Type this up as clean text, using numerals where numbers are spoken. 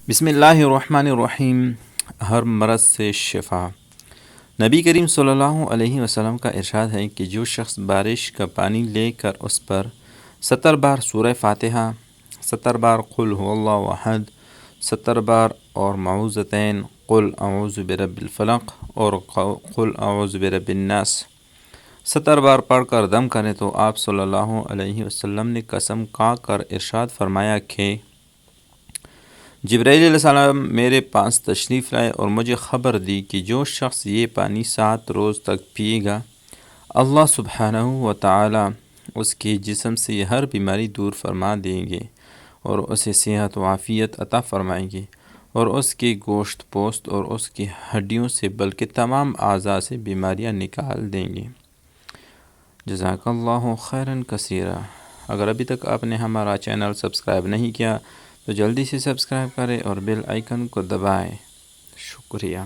بسم اللہ الرحمن الرحیم۔ ہر مرض سے شفا۔ نبی کریم صلی اللہ علیہ وسلم کا ارشاد ہے کہ جو شخص بارش کا پانی لے کر اس پر 70 بار سورہ فاتحہ، 70 بار قل هو اللہ احد، 70 بار اور معوذتین قل اعوذ برب الفلق اور قل اعوذ برب الناس 70 بار پڑھ کر دم کرے تو آپ صلی اللہ علیہ وسلم نے قسم کھا کر ارشاد فرمایا کہ جبرائیل علیہ السلام میرے پاس تشریف لائے اور مجھے خبر دی کہ جو شخص یہ پانی 7 روز تک پیے گا، اللہ سبحانہ و تعالی اس کے جسم سے یہ ہر بیماری دور فرما دیں گے اور اسے صحت و عافیت عطا فرمائیں گے، اور اس کے گوشت پوست اور اس کی ہڈیوں سے بلکہ تمام اعضاء سے بیماریاں نکال دیں گے۔ جزاک اللہ خیرا کثیرا۔ اگر ابھی تک آپ نے ہمارا چینل سبسکرائب نہیں کیا تو جلدی سے سبسکرائب کریں اور بیل آئیکن کو دبائیں۔ شکریہ۔